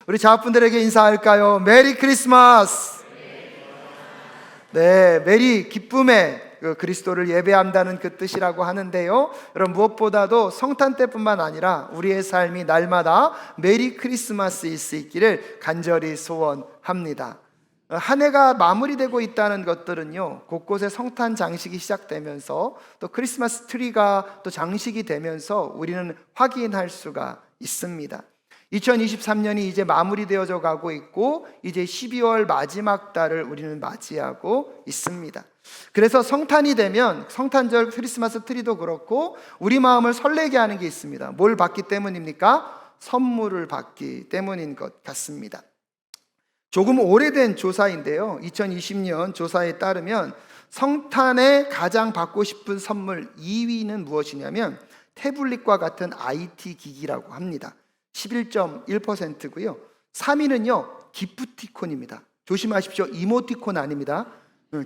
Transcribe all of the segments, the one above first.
우리 자분들에게 인사할까요? 메리 크리스마스! 네, 메리 기쁨의 그리스도를 예배한다는 그 뜻이라고 하는데요, 여러분, 무엇보다도 성탄 때뿐만 아니라 우리의 삶이 날마다 메리 크리스마스일 수 있기를 간절히 소원합니다. 한 해가 마무리되고 있다는 것들은요, 곳곳에 성탄 장식이 시작되면서 또 크리스마스 트리가 또 장식이 되면서 우리는 확인할 수가 있습니다. 2023년이 이제 마무리되어져 가고 있고, 이제 12월 마지막 달을 우리는 맞이하고 있습니다. 그래서 성탄이 되면 성탄절 크리스마스 트리도 그렇고 우리 마음을 설레게 하는 게 있습니다. 뭘 받기 때문입니까? 선물을 받기 때문인 것 같습니다. 조금 오래된 조사인데요, 2020년 조사에 따르면 성탄에 가장 받고 싶은 선물 2위는 무엇이냐면 태블릿과 같은 IT 기기라고 합니다. 11.1%고요. 3위는요 기프티콘입니다. 조심하십시오. 이모티콘 아닙니다.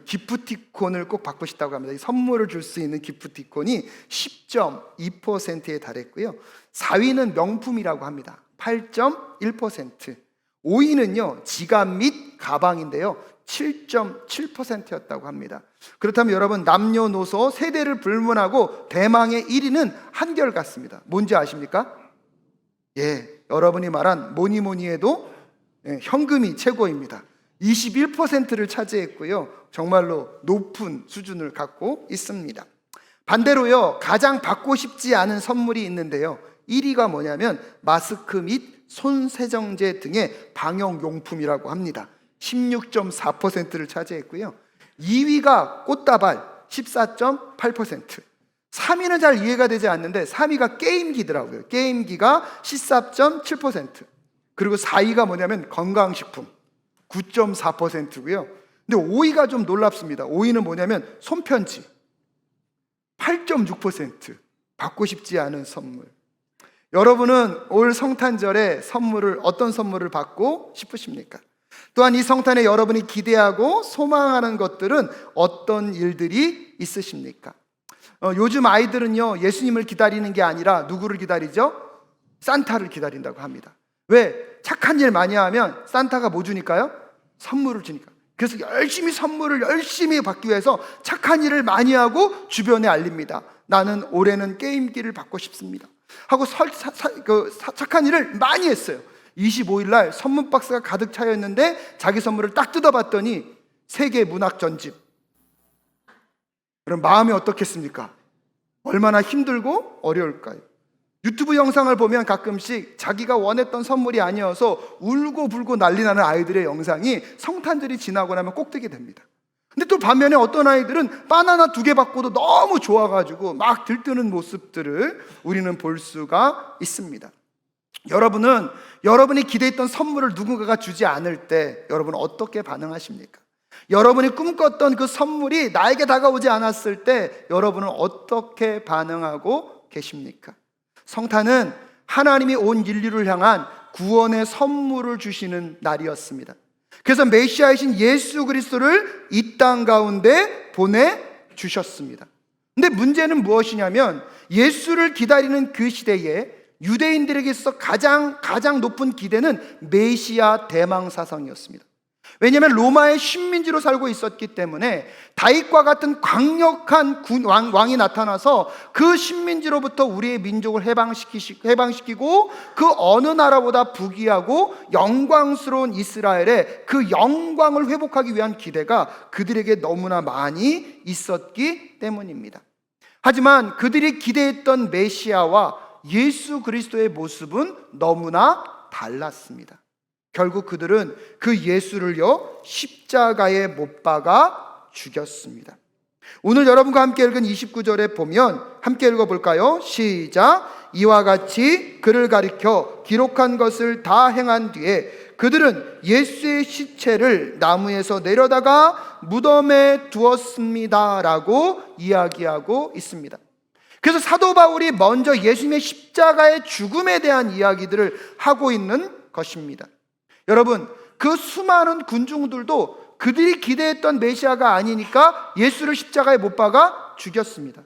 기프티콘을 꼭 받고 싶다고 합니다. 선물을 줄 수 있는 기프티콘이 10.2%에 달했고요. 4위는 명품이라고 합니다. 8.1%. 5위는요 지갑 및 가방인데요, 7.7%였다고 합니다. 그렇다면 여러분, 남녀노소 세대를 불문하고 대망의 1위는 한결같습니다. 뭔지 아십니까? 여러분이 말한 뭐니 해도 현금이 최고입니다. 21%를 차지했고요, 정말로 높은 수준을 갖고 있습니다. 반대로요, 가장 받고 싶지 않은 선물이 있는데요, 1위가 뭐냐면 마스크 및 손세정제 등의 방역용품이라고 합니다. 16.4%를 차지했고요. 2위가 꽃다발 14.8%. 3위는 잘 이해가 되지 않는데 3위가 게임기더라고요. 게임기가 14.7%. 그리고 4위가 뭐냐면 건강식품 9.4%고요. 근데 5위가 좀 놀랍습니다. 5위는 뭐냐면 손편지 8.6%. 받고 싶지 않은 선물. 여러분은 올 성탄절에 어떤 선물을 받고 싶으십니까? 또한 이 성탄에 여러분이 기대하고 소망하는 것들은 어떤 일들이 있으십니까? 요즘 아이들은요, 예수님을 기다리는 게 아니라 누구를 기다리죠? 산타를 기다린다고 합니다. 왜? 착한 일 많이 하면 산타가 뭐 주니까요? 선물을 주니까. 그래서 선물을 열심히 받기 위해서 착한 일을 많이 하고 주변에 알립니다. 나는 올해는 게임기를 받고 싶습니다 하고 착한 일을 많이 했어요. 25일 날 선물 박스가 가득 차여 있는데 자기 선물을 딱 뜯어봤더니 세계 문학 전집. 그럼 마음이 어떻겠습니까? 얼마나 힘들고 어려울까요? 유튜브 영상을 보면 가끔씩 자기가 원했던 선물이 아니어서 울고 불고 난리 나는 아이들의 영상이 성탄절이 지나고 나면 꼭 뜨게 됩니다. 근데 또 반면에 어떤 아이들은 바나나 2개 받고도 너무 좋아가지고 막 들뜨는 모습들을 우리는 볼 수가 있습니다. 여러분은 여러분이 기대했던 선물을 누군가가 주지 않을 때 여러분은 어떻게 반응하십니까? 여러분이 꿈꿨던 그 선물이 나에게 다가오지 않았을 때 여러분은 어떻게 반응하고 계십니까? 성탄은 하나님이 온 인류를 향한 구원의 선물을 주시는 날이었습니다. 그래서 메시아이신 예수 그리스도를 이 땅 가운데 보내주셨습니다. 근데 문제는 무엇이냐면 예수를 기다리는 그 시대에 유대인들에게 있어 가장 높은 기대는 메시아 대망사성이었습니다. 왜냐하면 로마의 식민지로 살고 있었기 때문에 다윗과 같은 강력한 왕이 나타나서 그 식민지로부터 우리의 민족을 해방시키고 그 어느 나라보다 부귀하고 영광스러운 이스라엘의 그 영광을 회복하기 위한 기대가 그들에게 너무나 많이 있었기 때문입니다. 하지만 그들이 기대했던 메시아와 예수 그리스도의 모습은 너무나 달랐습니다. 결국 그들은 그 예수를요 십자가에 못 박아 죽였습니다. 오늘 여러분과 함께 읽은 29절에 보면 함께 읽어볼까요? 시작. 이와 같이 그를 가리켜 기록한 것을 다 행한 뒤에 그들은 예수의 시체를 나무에서 내려다가 무덤에 두었습니다 라고 이야기하고 있습니다. 그래서 사도 바울이 먼저 예수님의 십자가의 죽음에 대한 이야기들을 하고 있는 것입니다. 여러분, 그 수많은 군중들도 그들이 기대했던 메시아가 아니니까 예수를 십자가에 못 박아 죽였습니다.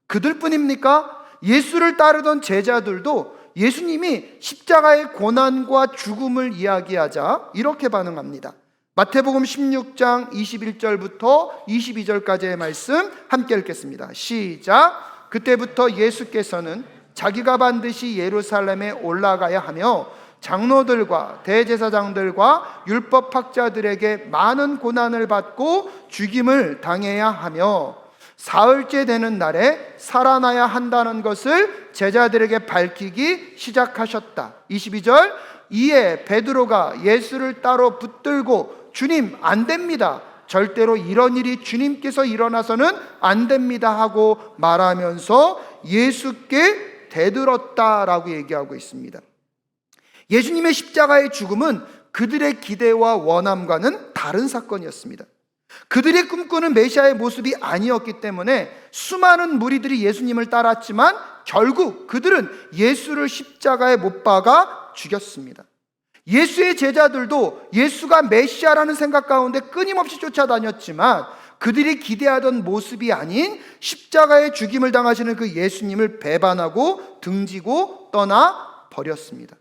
그들뿐입니까? 예수를 따르던 제자들도 예수님이 십자가의 고난과 죽음을 이야기하자 이렇게 반응합니다. 마태복음 16장 21절부터 22절까지의 말씀 함께 읽겠습니다. 시작. 그때부터 예수께서는 자기가 반드시 예루살렘에 올라가야 하며 장로들과 대제사장들과 율법학자들에게 많은 고난을 받고 죽임을 당해야 하며 사흘째 되는 날에 살아나야 한다는 것을 제자들에게 밝히기 시작하셨다. 22절. 이에 베드로가 예수를 따로 붙들고 주님, 안 됩니다, 절대로 이런 일이 주님께서 일어나서는 안 됩니다 하고 말하면서 예수께 대들었다라고 얘기하고 있습니다. 예수님의 십자가의 죽음은 그들의 기대와 원함과는 다른 사건이었습니다. 그들이 꿈꾸는 메시아의 모습이 아니었기 때문에 수많은 무리들이 예수님을 따랐지만 결국 그들은 예수를 십자가에 못 박아 죽였습니다. 예수의 제자들도 예수가 메시아라는 생각 가운데 끊임없이 쫓아다녔지만 그들이 기대하던 모습이 아닌 십자가의 죽임을 당하시는 그 예수님을 배반하고 등지고 떠나 버렸습니다.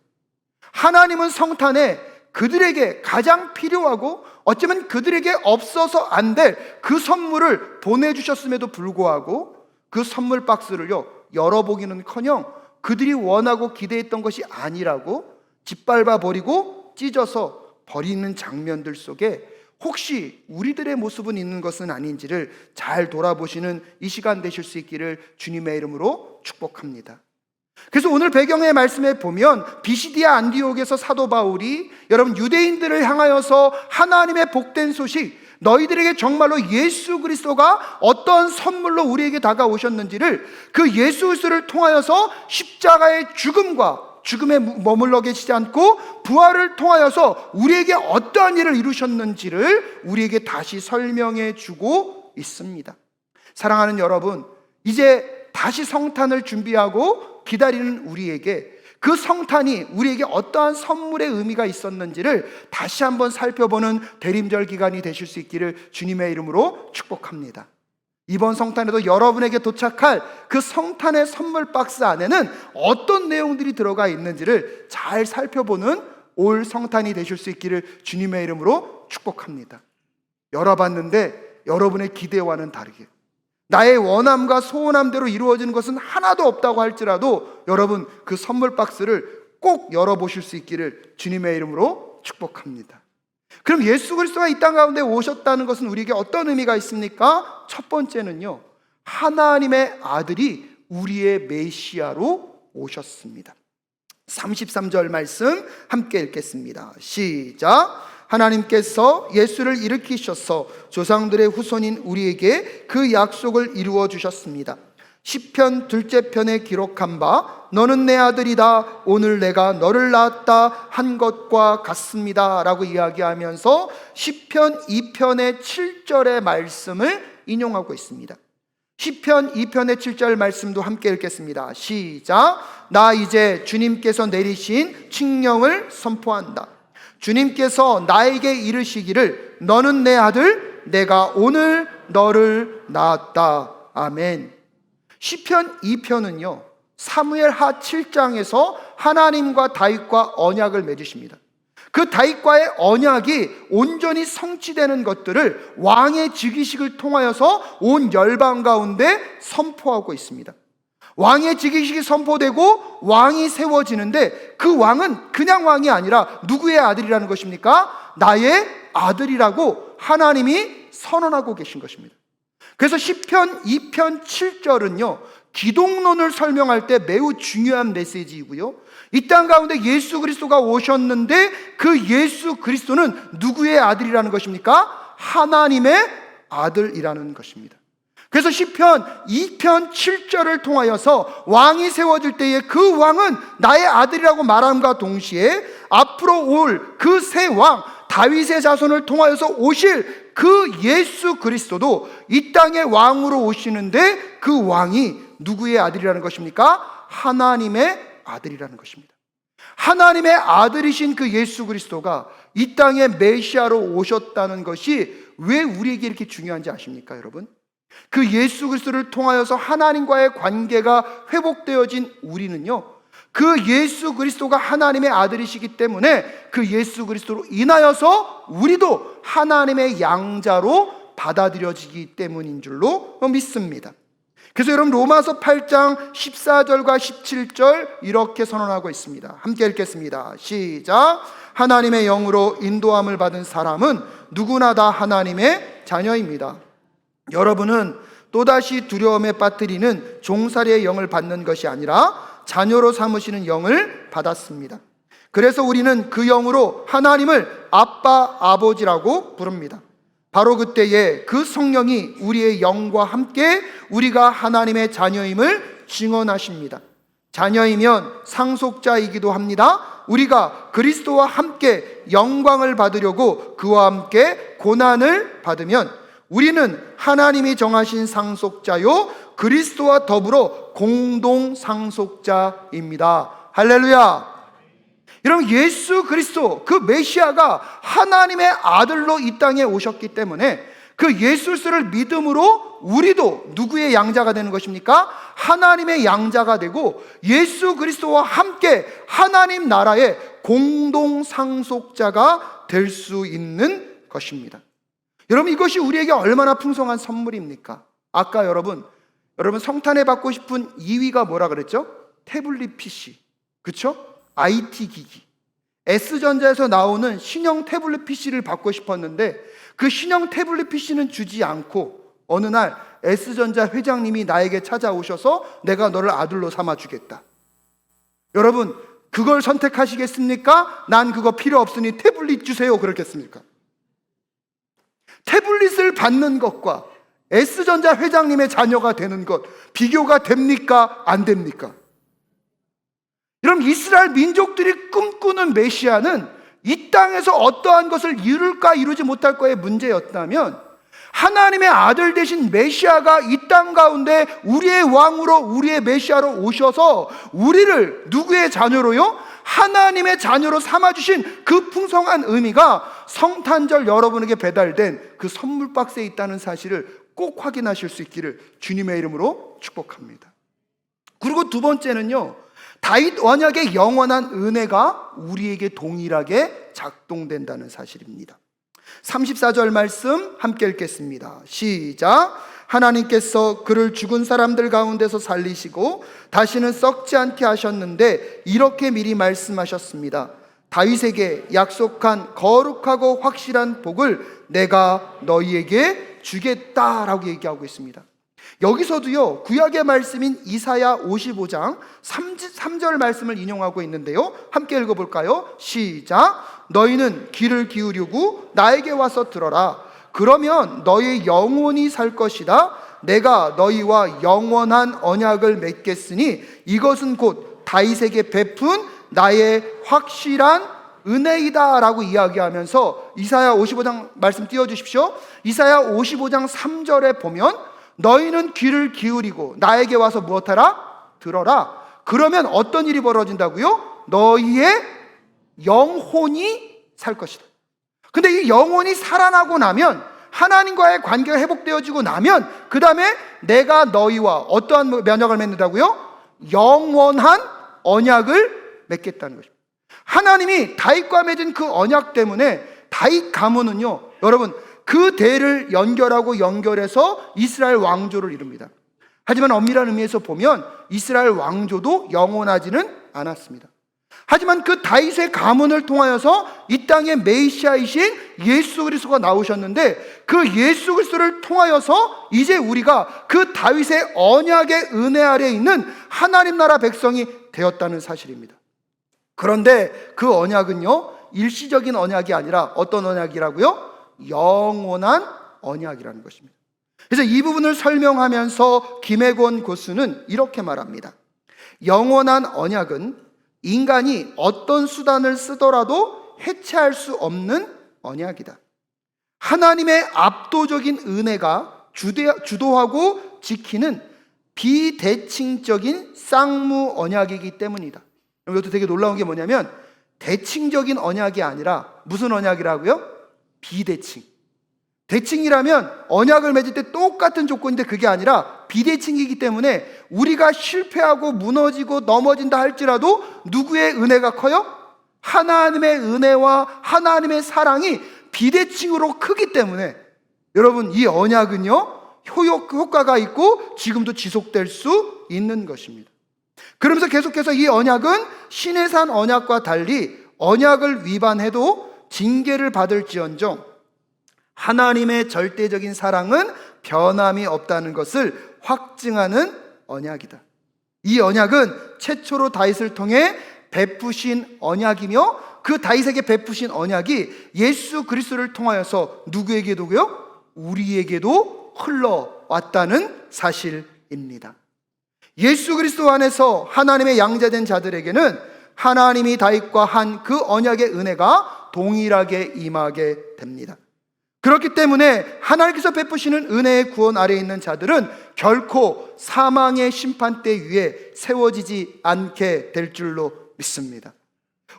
하나님은 성탄에 그들에게 가장 필요하고 어쩌면 그들에게 없어서 안 될 그 선물을 보내주셨음에도 불구하고 그 선물 박스를요 열어보기는커녕 그들이 원하고 기대했던 것이 아니라고 짓밟아 버리고 찢어서 버리는 장면들 속에 혹시 우리들의 모습은 있는 것은 아닌지를 잘 돌아보시는 이 시간 되실 수 있기를 주님의 이름으로 축복합니다. 그래서 오늘 배경의 말씀에 보면 비시디아 안디옥에서 사도 바울이 여러분 유대인들을 향하여서 하나님의 복된 소식, 너희들에게 정말로 예수 그리스도가 어떤 선물로 우리에게 다가오셨는지를 그 예수 그리스도를 통하여서 십자가의 죽음에 머물러 계시지 않고 부활을 통하여서 우리에게 어떠한 일을 이루셨는지를 우리에게 다시 설명해 주고 있습니다. 사랑하는 여러분, 이제 다시 성탄을 준비하고 기다리는 우리에게 그 성탄이 우리에게 어떠한 선물의 의미가 있었는지를 다시 한번 살펴보는 대림절 기간이 되실 수 있기를 주님의 이름으로 축복합니다. 이번 성탄에도 여러분에게 도착할 그 성탄의 선물 박스 안에는 어떤 내용들이 들어가 있는지를 잘 살펴보는 올 성탄이 되실 수 있기를 주님의 이름으로 축복합니다. 열어봤는데 여러분의 기대와는 다르게 나의 원함과 소원함대로 이루어지는 것은 하나도 없다고 할지라도 여러분 그 선물 박스를 꼭 열어보실 수 있기를 주님의 이름으로 축복합니다. 그럼 예수 그리스도가 이 땅 가운데 오셨다는 것은 우리에게 어떤 의미가 있습니까? 첫 번째는요, 하나님의 아들이 우리의 메시아로 오셨습니다. 33절 말씀 함께 읽겠습니다. 시작. 하나님께서 예수를 일으키셔서 조상들의 후손인 우리에게 그 약속을 이루어 주셨습니다. 시편 둘째 편에 기록한 바 너는 내 아들이다 오늘 내가 너를 낳았다 한 것과 같습니다 라고 이야기하면서 시편 2편의 7절의 말씀을 인용하고 있습니다. 시편 2편의 7절 말씀도 함께 읽겠습니다. 시작. 나 이제 주님께서 내리신 칙령을 선포한다. 주님께서 나에게 이르시기를 너는 내 아들 내가 오늘 너를 낳았다. 아멘. 시편 2편은요 사무엘하 7장에서 하나님과 다윗과 언약을 맺으십니다. 그 다윗과의 언약이 온전히 성취되는 것들을 왕의 즉위식을 통하여서 온 열방 가운데 선포하고 있습니다. 왕의 즉위식이 선포되고 왕이 세워지는데 그 왕은 그냥 왕이 아니라 누구의 아들이라는 것입니까? 나의 아들이라고 하나님이 선언하고 계신 것입니다. 그래서 시편 2편 7절은요 기독론을 설명할 때 매우 중요한 메시지이고요, 이 땅 가운데 예수 그리스도가 오셨는데 그 예수 그리스도는 누구의 아들이라는 것입니까? 하나님의 아들이라는 것입니다. 그래서 시편 2편 7절을 통하여서 왕이 세워질 때에 그 왕은 나의 아들이라고 말함과 동시에 앞으로 올 그 새 왕 다윗의 자손을 통하여서 오실 그 예수 그리스도도 이 땅의 왕으로 오시는데 그 왕이 누구의 아들이라는 것입니까? 하나님의 아들이라는 것입니다. 하나님의 아들이신 그 예수 그리스도가 이 땅에 메시아로 오셨다는 것이 왜 우리에게 이렇게 중요한지 아십니까, 여러분? 그 예수 그리스도를 통하여서 하나님과의 관계가 회복되어진 우리는요, 그 예수 그리스도가 하나님의 아들이시기 때문에 그 예수 그리스도로 인하여서 우리도 하나님의 양자로 받아들여지기 때문인 줄로 믿습니다. 그래서 여러분 로마서 8장 14절과 17절 이렇게 선언하고 있습니다. 함께 읽겠습니다. 시작. 하나님의 영으로 인도함을 받은 사람은 누구나 다 하나님의 자녀입니다. 여러분은 또다시 두려움에 빠뜨리는 종살이의 영을 받는 것이 아니라 자녀로 삼으시는 영을 받았습니다. 그래서 우리는 그 영으로 하나님을 아빠, 아버지라고 부릅니다. 바로 그때에 그 성령이 우리의 영과 함께 우리가 하나님의 자녀임을 증언하십니다. 자녀이면 상속자이기도 합니다. 우리가 그리스도와 함께 영광을 받으려고 그와 함께 고난을 받으면 우리는 하나님이 정하신 상속자요 그리스도와 더불어 공동 상속자입니다. 할렐루야. 여러분, 예수 그리스도 그 메시아가 하나님의 아들로 이 땅에 오셨기 때문에 그 예수 그리스도를 믿음으로 우리도 누구의 양자가 되는 것입니까? 하나님의 양자가 되고 예수 그리스도와 함께 하나님 나라의 공동 상속자가 될 수 있는 것입니다. 여러분, 이것이 우리에게 얼마나 풍성한 선물입니까? 아까 여러분 성탄에 받고 싶은 2위가 뭐라 그랬죠? 태블릿 PC, 그렇죠? IT 기기. S전자에서 나오는 신형 태블릿 PC를 받고 싶었는데 그 신형 태블릿 PC는 주지 않고 어느 날 S전자 회장님이 나에게 찾아오셔서 내가 너를 아들로 삼아주겠다. 여러분, 그걸 선택하시겠습니까? 난 그거 필요 없으니 태블릿 주세요. 그렇겠습니까? 태블릿을 받는 것과 S전자 회장님의 자녀가 되는 것 비교가 됩니까? 안 됩니까? 여러분, 이스라엘 민족들이 꿈꾸는 메시아는 이 땅에서 어떠한 것을 이룰까 이루지 못할까의 문제였다면 하나님의 아들 되신 메시아가 이 땅 가운데 우리의 왕으로 우리의 메시아로 오셔서 우리를 누구의 자녀로요? 하나님의 자녀로 삼아주신 그 풍성한 의미가 성탄절 여러분에게 배달된 그 선물 박스에 있다는 사실을 꼭 확인하실 수 있기를 주님의 이름으로 축복합니다. 그리고 두 번째는요, 다윗 언약의 영원한 은혜가 우리에게 동일하게 작동된다는 사실입니다. 34절 말씀 함께 읽겠습니다. 시작. 하나님께서 그를 죽은 사람들 가운데서 살리시고 다시는 썩지 않게 하셨는데 이렇게 미리 말씀하셨습니다. 다윗에게 약속한 거룩하고 확실한 복을 내가 너희에게 주겠다라고 얘기하고 있습니다. 여기서도요, 구약의 말씀인 이사야 55장 3절 말씀을 인용하고 있는데요, 함께 읽어볼까요? 시작. 너희는 귀를 기울이고 나에게 와서 들어라. 그러면 너희 영혼이 살 것이다. 내가 너희와 영원한 언약을 맺겠으니 이것은 곧 다윗에게 베푼 나의 확실한 은혜이다 라고 이야기하면서 이사야 55장 말씀 띄워주십시오. 이사야 55장 3절에 보면 너희는 귀를 기울이고 나에게 와서 무엇하라? 들어라. 그러면 어떤 일이 벌어진다고요? 너희의 영혼이 살 것이다. 근데 이 영혼이 살아나고 나면, 하나님과의 관계가 회복되어지고 나면 그 다음에 내가 너희와 어떠한 면역을 맺는다고요? 영원한 언약을 맺겠다는 것입니다. 하나님이 다윗과 맺은 그 언약 때문에 다윗 가문은요, 여러분, 그 대를 연결해서 이스라엘 왕조를 이룹니다. 하지만 엄밀한 의미에서 보면 이스라엘 왕조도 영원하지는 않았습니다. 하지만 그 다윗의 가문을 통하여서 이 땅에 메시아이신 예수 그리스도가 나오셨는데 그 예수 그리스도를 통하여서 이제 우리가 그 다윗의 언약의 은혜 아래에 있는 하나님 나라 백성이 되었다는 사실입니다. 그런데 그 언약은요, 일시적인 언약이 아니라 어떤 언약이라고요? 영원한 언약이라는 것입니다. 그래서 이 부분을 설명하면서 김혜권 교수는 이렇게 말합니다. 영원한 언약은 인간이 어떤 수단을 쓰더라도 해체할 수 없는 언약이다. 하나님의 압도적인 은혜가 주도하고 지키는 비대칭적인 쌍무 언약이기 때문이다. 이것도 되게 놀라운 게 뭐냐면 대칭적인 언약이 아니라 무슨 언약이라고요? 비대칭. 대칭이라면 언약을 맺을 때 똑같은 조건인데 그게 아니라 비대칭이기 때문에 우리가 실패하고 무너지고 넘어진다 할지라도 누구의 은혜가 커요? 하나님의 은혜와 하나님의 사랑이 비대칭으로 크기 때문에 여러분, 이 언약은요 효과가 있고 지금도 지속될 수 있는 것입니다. 그러면서 계속해서 이 언약은 시내산 언약과 달리 언약을 위반해도 징계를 받을지언정 하나님의 절대적인 사랑은 변함이 없다는 것을 확증하는 언약이다. 이 언약은 최초로 다윗을 통해 베푸신 언약이며 그 다윗에게 베푸신 언약이 예수 그리스도를 통하여서 누구에게도요? 우리에게도 흘러왔다는 사실입니다. 예수 그리스도 안에서 하나님의 양자된 자들에게는 하나님이 다윗과 한 그 언약의 은혜가 동일하게 임하게 됩니다. 그렇기 때문에 하나님께서 베푸시는 은혜의 구원 아래에 있는 자들은 결코 사망의 심판대 위에 세워지지 않게 될 줄로 믿습니다.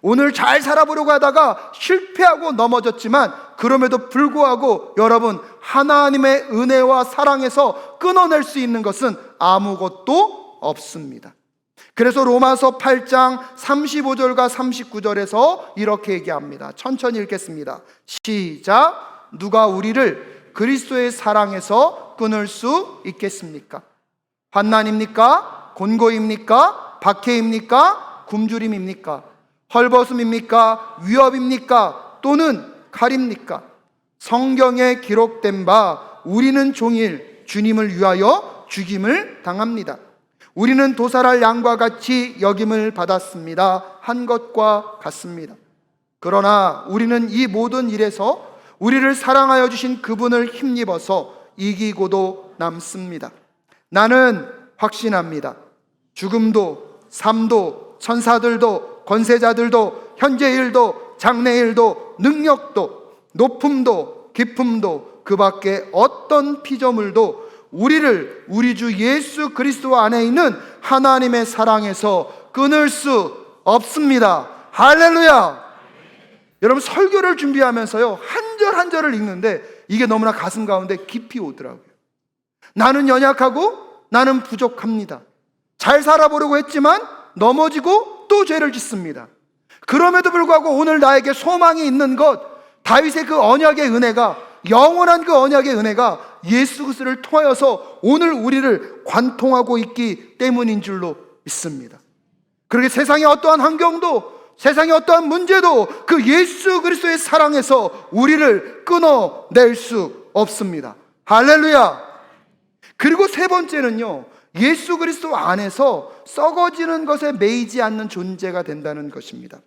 오늘 잘 살아보려고 하다가 실패하고 넘어졌지만 그럼에도 불구하고 여러분, 하나님의 은혜와 사랑에서 끊어낼 수 있는 것은 아무것도 없습니다. 그래서 로마서 8장 35절과 39절에서 이렇게 얘기합니다. 천천히 읽겠습니다. 시작. 누가 우리를 그리스도의 사랑에서 끊을 수 있겠습니까? 환난입니까? 곤고입니까? 박해입니까? 굶주림입니까? 헐벗음입니까? 위협입니까? 또는 칼입니까? 성경에 기록된 바 우리는 종일 주님을 위하여 죽임을 당합니다. 우리는 도살할 양과 같이 여김을 받았습니다. 한 것과 같습니다. 그러나 우리는 이 모든 일에서 우리를 사랑하여 주신 그분을 힘입어서 이기고도 남습니다. 나는 확신합니다. 죽음도 삶도 천사들도 권세자들도 현재일도 장래일도 능력도 높음도 깊음도 그 밖에 어떤 피조물도 우리를 우리 주 예수 그리스도 안에 있는 하나님의 사랑에서 끊을 수 없습니다. 할렐루야. 여러분, 설교를 준비하면서요 한 절 한 절을 읽는데 이게 너무나 가슴 가운데 깊이 오더라고요. 나는 연약하고 나는 부족합니다. 잘 살아보려고 했지만 넘어지고 또 죄를 짓습니다. 그럼에도 불구하고 오늘 나에게 소망이 있는 것, 다윗의 그 언약의 은혜가, 영원한 그 언약의 은혜가 예수 그리스도를 통하여서 오늘 우리를 관통하고 있기 때문인 줄로 믿습니다. 그렇게 세상의 어떠한 환경도, 세상의 어떠한 문제도 그 예수 그리스도의 사랑에서 우리를 끊어낼 수 없습니다. 할렐루야. 그리고 세 번째는요, 예수 그리스도 안에서 썩어지는 것에 매이지 않는 존재가 된다는 것입니다.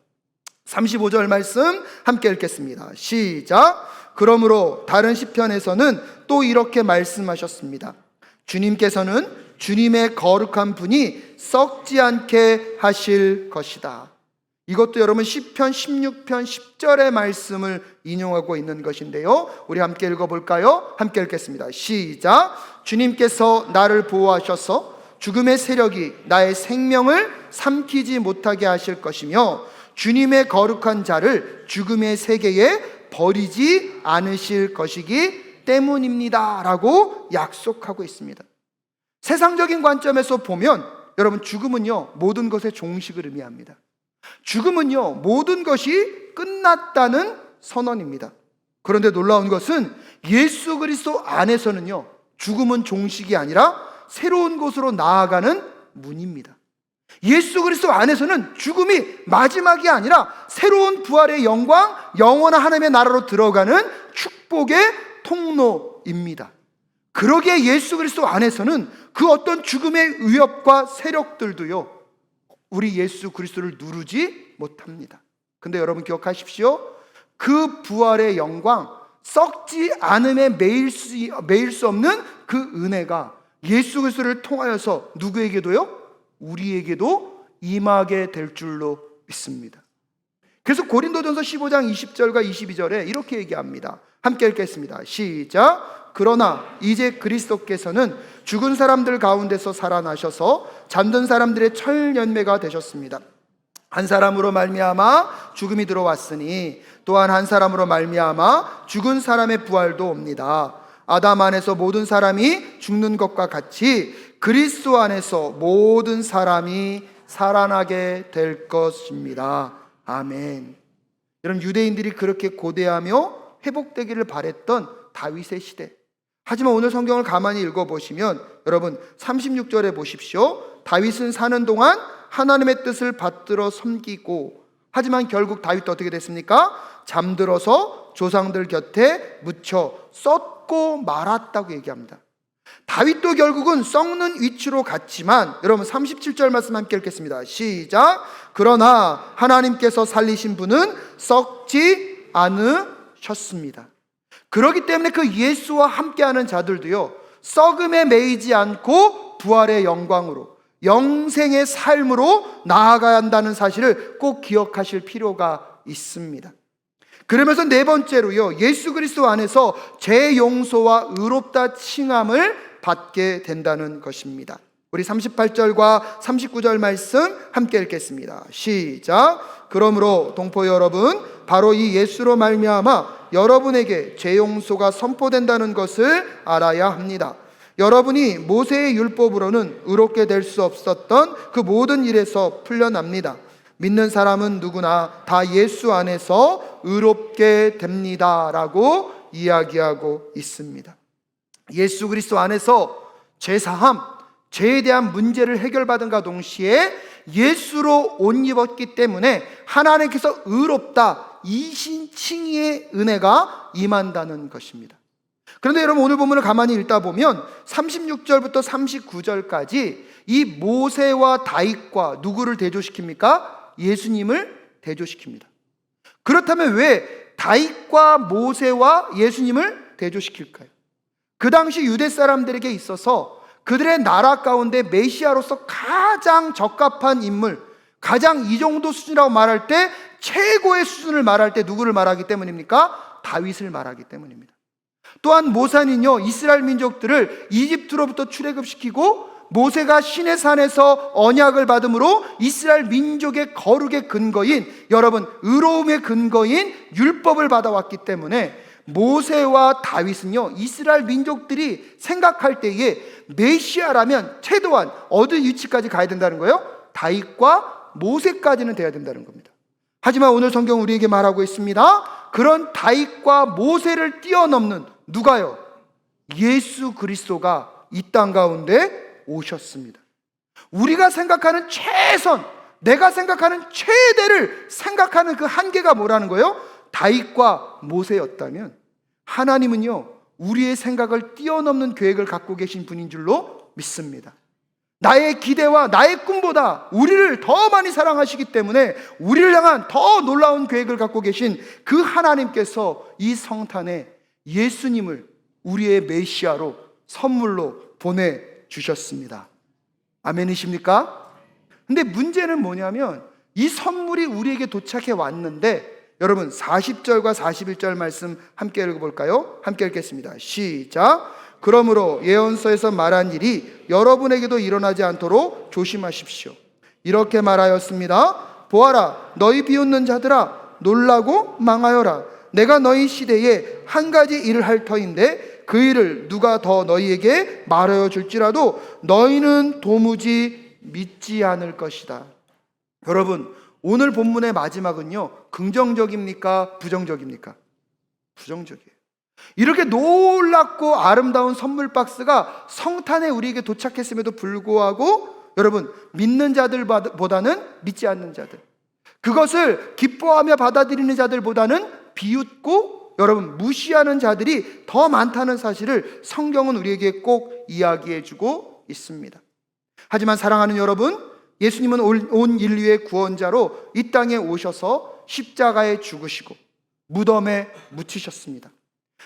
35절 말씀 함께 읽겠습니다. 시작. 그러므로 다른 시편에서는 또 이렇게 말씀하셨습니다. 주님께서는 주님의 거룩한 분이 썩지 않게 하실 것이다. 이것도 여러분 시편 16편 10절의 말씀을 인용하고 있는 것인데요, 우리 함께 읽어볼까요? 함께 읽겠습니다. 시작. 주님께서 나를 보호하셔서 죽음의 세력이 나의 생명을 삼키지 못하게 하실 것이며 주님의 거룩한 자를 죽음의 세계에 버리지 않으실 것이기 때문입니다 라고 약속하고 있습니다. 세상적인 관점에서 보면 여러분, 죽음은요 모든 것의 종식을 의미합니다. 죽음은요 모든 것이 끝났다는 선언입니다. 그런데 놀라운 것은 예수 그리스도 안에서는요 죽음은 종식이 아니라 새로운 곳으로 나아가는 문입니다. 예수 그리스도 안에서는 죽음이 마지막이 아니라 새로운 부활의 영광, 영원한 하나님의 나라로 들어가는 축복의 통로입니다. 그러기에 예수 그리스도 안에서는 그 어떤 죽음의 위협과 세력들도요 우리 예수 그리스도를 누르지 못합니다. 근데 여러분 기억하십시오. 그 부활의 영광, 썩지 않음에 매일 수 없는 그 은혜가 예수 그리스도를 통하여서 누구에게도요? 우리에게도 임하게 될 줄로 믿습니다. 그래서 고린도전서 15장 20절과 22절에 이렇게 얘기합니다. 함께 읽겠습니다. 시작. 그러나 이제 그리스도께서는 죽은 사람들 가운데서 살아나셔서 잠든 사람들의 첫 열매가 되셨습니다. 한 사람으로 말미암아 죽음이 들어왔으니 또한 한 사람으로 말미암아 죽은 사람의 부활도 옵니다. 아담 안에서 모든 사람이 죽는 것과 같이 그리스도 안에서 모든 사람이 살아나게 될 것입니다. 아멘. 여러분, 유대인들이 그렇게 고대하며 회복되기를 바랬던 다윗의 시대. 하지만 오늘 성경을 가만히 읽어보시면 여러분 36절에 보십시오. 다윗은 사는 동안 하나님의 뜻을 받들어 섬기고, 하지만 결국 다윗도 어떻게 됐습니까? 잠들어서 조상들 곁에 묻혀 썩고 말았다고 얘기합니다. 다윗도 결국은 썩는 위치로 갔지만, 여러분 37절 말씀 함께 읽겠습니다. 시작. 그러나 하나님께서 살리신 분은 썩지 않으셨습니다. 그렇기 때문에 그 예수와 함께하는 자들도요, 썩음에 매이지 않고 부활의 영광으로, 영생의 삶으로 나아가야 한다는 사실을 꼭 기억하실 필요가 있습니다. 그러면서 네 번째로요, 예수 그리스도 안에서 죄 용서와 의롭다 칭함을 받게 된다는 것입니다. 우리 38절과 39절 말씀 함께 읽겠습니다. 시작. 그러므로 동포 여러분, 바로 이 예수로 말미암아 여러분에게 죄 용서가 선포된다는 것을 알아야 합니다. 여러분이 모세의 율법으로는 의롭게 될 수 없었던 그 모든 일에서 풀려납니다. 믿는 사람은 누구나 다 예수 안에서 의롭게 됩니다 라고 이야기하고 있습니다. 예수 그리스도 안에서 죄사함, 죄에 대한 문제를 해결받은가 동시에 예수로 옷 입었기 때문에 하나님께서 의롭다, 이신칭의의 은혜가 임한다는 것입니다. 그런데 여러분, 오늘 본문을 가만히 읽다 보면 36절부터 39절까지 이 모세와 다윗과 누구를 대조시킵니까? 예수님을 대조시킵니다. 그렇다면 왜 다윗과 모세와 예수님을 대조시킬까요? 그 당시 유대 사람들에게 있어서 그들의 나라 가운데 메시아로서 가장 적합한 인물, 가장 이 정도 수준이라고 말할 때, 최고의 수준을 말할 때 누구를 말하기 때문입니까? 다윗을 말하기 때문입니다. 또한 모세는요, 이스라엘 민족들을 이집트로부터 출애굽시키고 모세가 시내 산에서 언약을 받음으로 이스라엘 민족의 거룩의 근거인, 여러분 의로움의 근거인 율법을 받아왔기 때문에 모세와 다윗은요, 이스라엘 민족들이 생각할 때에 메시아라면 최소한 어느 위치까지 가야 된다는 거예요? 다윗과 모세까지는 돼야 된다는 겁니다. 하지만 오늘 성경 우리에게 말하고 있습니다. 그런 다윗과 모세를 뛰어넘는 누가요? 예수 그리스도가 이 땅 가운데 오셨습니다. 우리가 생각하는 최선, 내가 생각하는 최대를 생각하는 그 한계가 뭐라는 거예요? 다윗과 모세였다면 하나님은요, 우리의 생각을 뛰어넘는 계획을 갖고 계신 분인 줄로 믿습니다. 나의 기대와 나의 꿈보다 우리를 더 많이 사랑하시기 때문에 우리를 향한 더 놀라운 계획을 갖고 계신 그 하나님께서 이 성탄에 예수님을 우리의 메시아로 선물로 보내주셨습니다. 아멘이십니까? 근데 문제는 뭐냐면 이 선물이 우리에게 도착해 왔는데, 여러분 40절과 41절 말씀 함께 읽어볼까요? 함께 읽겠습니다. 시작. 그러므로 예언서에서 말한 일이 여러분에게도 일어나지 않도록 조심하십시오. 이렇게 말하였습니다. 보아라, 너희 비웃는 자들아, 놀라고 망하여라. 내가 너희 시대에 한 가지 일을 할 터인데 그 일을 누가 더 너희에게 말하여 줄지라도 너희는 도무지 믿지 않을 것이다. 여러분, 오늘 본문의 마지막은요, 긍정적입니까? 부정적입니까? 부정적이에요. 이렇게 놀랍고 아름다운 선물 박스가 성탄에 우리에게 도착했음에도 불구하고 여러분, 믿는 자들보다는 믿지 않는 자들, 그것을 기뻐하며 받아들이는 자들보다는 비웃고 여러분 무시하는 자들이 더 많다는 사실을 성경은 우리에게 꼭 이야기해 주고 있습니다. 하지만 사랑하는 여러분, 예수님은 온 인류의 구원자로 이 땅에 오셔서 십자가에 죽으시고 무덤에 묻히셨습니다.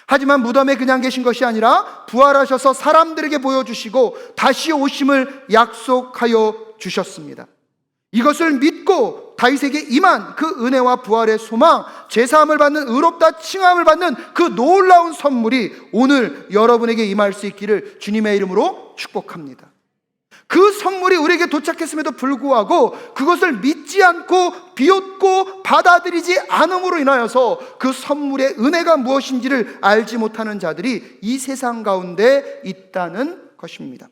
하지만 무덤에 그냥 계신 것이 아니라 부활하셔서 사람들에게 보여주시고 다시 오심을 약속하여 주셨습니다. 이것을 믿고 다윗에게 임한 그 은혜와 부활의 소망, 제사함을 받는 의롭다 칭함을 받는 그 놀라운 선물이 오늘 여러분에게 임할 수 있기를 주님의 이름으로 축복합니다. 그 선물이 우리에게 도착했음에도 불구하고 그것을 믿지 않고 비웃고 받아들이지 않음으로 인하여서 그 선물의 은혜가 무엇인지를 알지 못하는 자들이 이 세상 가운데 있다는 것입니다.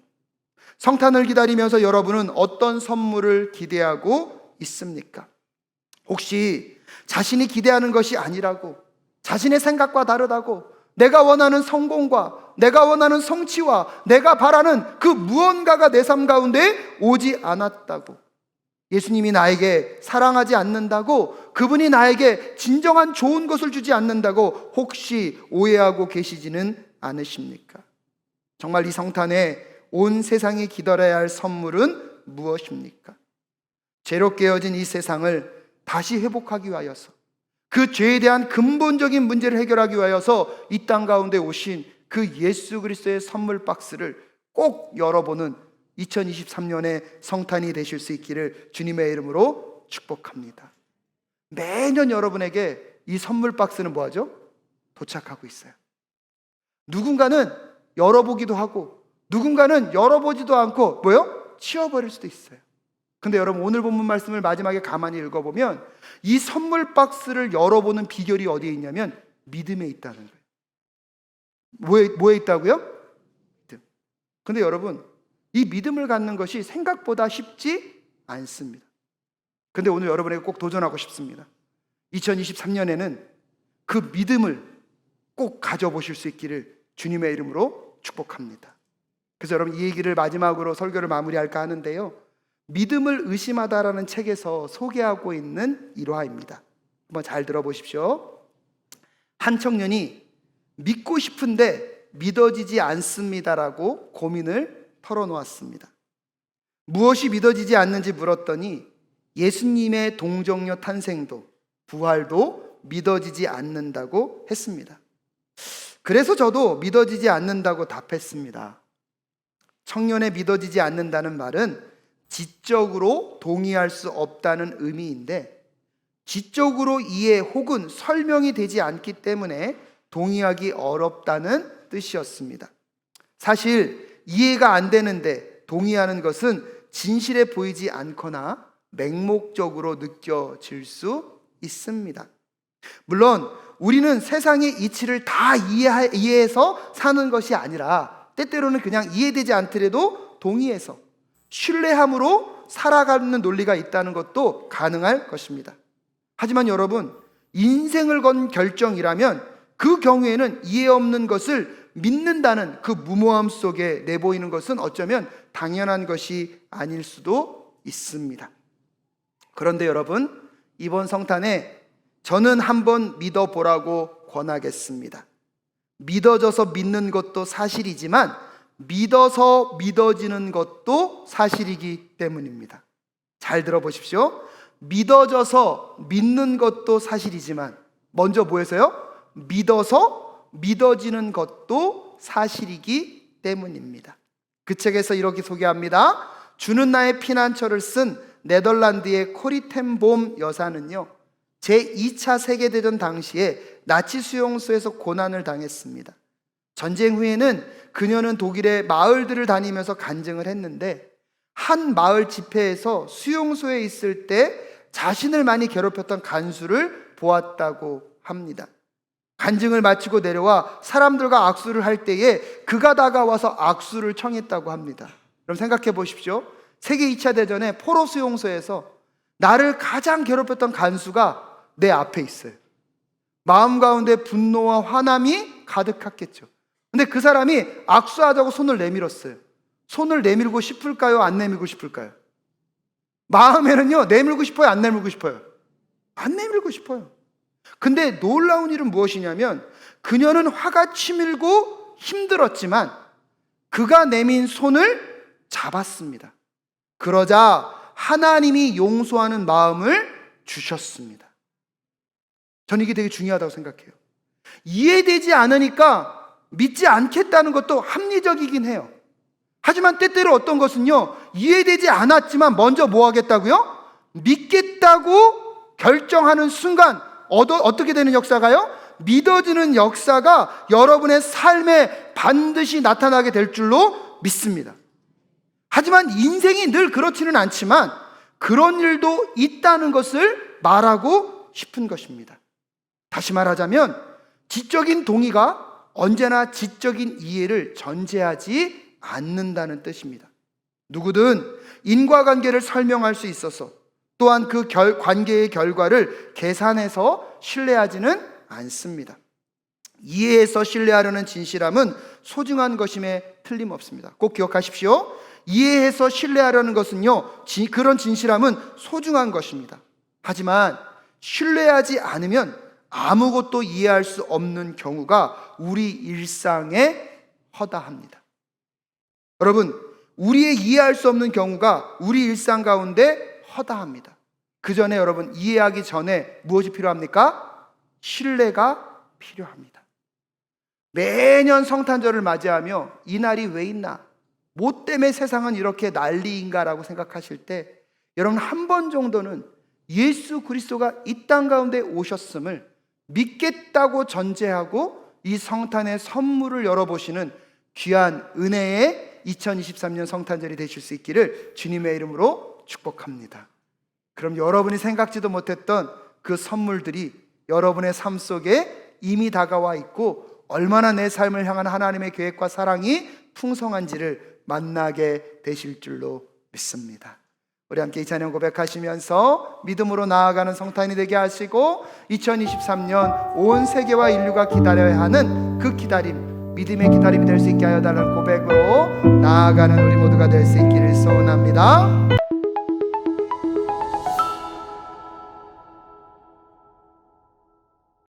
성탄을 기다리면서 여러분은 어떤 선물을 기대하고 있습니까? 혹시 자신이 기대하는 것이 아니라고, 자신의 생각과 다르다고, 내가 원하는 성공과 내가 원하는 성취와 내가 바라는 그 무언가가 내 삶 가운데 오지 않았다고, 예수님이 나에게 사랑하지 않는다고, 그분이 나에게 진정한 좋은 것을 주지 않는다고 혹시 오해하고 계시지는 않으십니까? 정말 이 성탄에 온 세상이 기다려야 할 선물은 무엇입니까? 죄로 깨어진 이 세상을 다시 회복하기 위하여서, 그 죄에 대한 근본적인 문제를 해결하기 위하여서 이 땅 가운데 오신 그 예수 그리스도의 선물 박스를 꼭 열어보는 2023년의 성탄이 되실 수 있기를 주님의 이름으로 축복합니다. 매년 여러분에게 이 선물 박스는 뭐하죠? 도착하고 있어요. 누군가는 열어보기도 하고 누군가는 열어보지도 않고 뭐요? 치워버릴 수도 있어요. 근데 여러분, 오늘 본문 말씀을 마지막에 가만히 읽어보면 이 선물 박스를 열어보는 비결이 어디에 있냐면 믿음에 있다는 거예요. 뭐에 있다고요? 믿음. 근데 여러분, 이 믿음을 갖는 것이 생각보다 쉽지 않습니다. 근데 오늘 여러분에게 꼭 도전하고 싶습니다. 2023년에는 그 믿음을 꼭 가져보실 수 있기를 주님의 이름으로 축복합니다. 그래서 여러분, 이 얘기를 마지막으로 설교를 마무리할까 하는데요, 믿음을 의심하다라는 책에서 소개하고 있는 일화입니다. 한번 잘 들어보십시오. 한 청년이 믿고 싶은데 믿어지지 않습니다라고 고민을 털어놓았습니다. 무엇이 믿어지지 않는지 물었더니 예수님의 동정녀 탄생도 부활도 믿어지지 않는다고 했습니다. 그래서 저도 믿어지지 않는다고 답했습니다. 청년의 믿어지지 않는다는 말은 지적으로 동의할 수 없다는 의미인데, 지적으로 이해 혹은 설명이 되지 않기 때문에 동의하기 어렵다는 뜻이었습니다. 사실 이해가 안 되는데 동의하는 것은 진실해 보이지 않거나 맹목적으로 느껴질 수 있습니다. 물론 우리는 세상의 이치를 다 이해해서 사는 것이 아니라 때때로는 그냥 이해되지 않더라도 동의해서 신뢰함으로 살아가는 논리가 있다는 것도 가능할 것입니다. 하지만 여러분, 인생을 건 결정이라면 그 경우에는 이해 없는 것을 믿는다는 그 무모함 속에 내보이는 것은 어쩌면 당연한 것이 아닐 수도 있습니다. 그런데 여러분, 이번 성탄에 저는 한번 믿어보라고 권하겠습니다. 믿어져서 믿는 것도 사실이지만 믿어서 믿어지는 것도 사실이기 때문입니다. 잘 들어보십시오. 믿어져서 믿는 것도 사실이지만 먼저 뭐해서요? 믿어서 믿어지는 것도 사실이기 때문입니다. 그 책에서 이렇게 소개합니다. 주는 나의 피난처를 쓴 네덜란드의 코리 텐 봄 여사는요, 제2차 세계대전 당시에 나치 수용소에서 고난을 당했습니다. 전쟁 후에는 그녀는 독일의 마을들을 다니면서 간증을 했는데, 한 마을 집회에서 수용소에 있을 때 자신을 많이 괴롭혔던 간수를 보았다고 합니다. 간증을 마치고 내려와 사람들과 악수를 할 때에 그가 다가와서 악수를 청했다고 합니다. 그럼 생각해 보십시오. 세계 2차 대전에 포로 수용소에서 나를 가장 괴롭혔던 간수가 내 앞에 있어요. 마음 가운데 분노와 화남이 가득했겠죠. 근데 그 사람이 악수하자고 손을 내밀었어요. 손을 내밀고 싶을까요? 안 내밀고 싶을까요? 마음에는요, 내밀고 싶어요? 안 내밀고 싶어요? 안 내밀고 싶어요. 근데 놀라운 일은 무엇이냐면, 그녀는 화가 치밀고 힘들었지만 그가 내민 손을 잡았습니다. 그러자 하나님이 용서하는 마음을 주셨습니다. 저는 이게 되게 중요하다고 생각해요. 이해되지 않으니까 믿지 않겠다는 것도 합리적이긴 해요. 하지만 때때로 어떤 것은요, 이해되지 않았지만 먼저 뭐 하겠다고요? 믿겠다고 결정하는 순간 어떻게 되는 역사가요? 믿어지는 역사가 여러분의 삶에 반드시 나타나게 될 줄로 믿습니다. 하지만 인생이 늘 그렇지는 않지만 그런 일도 있다는 것을 말하고 싶은 것입니다. 다시 말하자면 지적인 동의가 언제나 지적인 이해를 전제하지 않는다는 뜻입니다. 누구든 인과관계를 설명할 수 있어서 또한 그 관계의 결과를 계산해서 신뢰하지는 않습니다. 이해해서 신뢰하려는 진실함은 소중한 것임에 틀림없습니다. 꼭 기억하십시오. 이해해서 신뢰하려는 것은요, 그런 진실함은 소중한 것입니다. 하지만 신뢰하지 않으면 아무것도 이해할 수 없는 경우가 우리 일상에 허다합니다. 여러분, 우리의 이해할 수 없는 경우가 우리 일상 가운데 허다합니다. 그 전에 여러분, 이해하기 전에 무엇이 필요합니까? 신뢰가 필요합니다. 매년 성탄절을 맞이하며 이 날이 왜 있나? 뭐 때문에 세상은 이렇게 난리인가라고 생각하실 때 여러분, 한 번 정도는 예수 그리스도가 이 땅 가운데 오셨음을 믿겠다고 전제하고 이 성탄의 선물을 열어보시는 귀한 은혜의 2023년 성탄절이 되실 수 있기를 주님의 이름으로 축복합니다. 그럼 여러분이 생각지도 못했던 그 선물들이 여러분의 삶 속에 이미 다가와 있고 얼마나 내 삶을 향한 하나님의 계획과 사랑이 풍성한지를 만나게 되실 줄로 믿습니다. 우리 함께 이 찬양 고백하시면서 믿음으로 나아가는 성탄이 되게 하시고 2023년 온 세계와 인류가 기다려야 하는 그 기다림, 믿음의 기다림이 될 수 있게 하여 달라는 고백으로 나아가는 우리 모두가 될 수 있기를 소원합니다.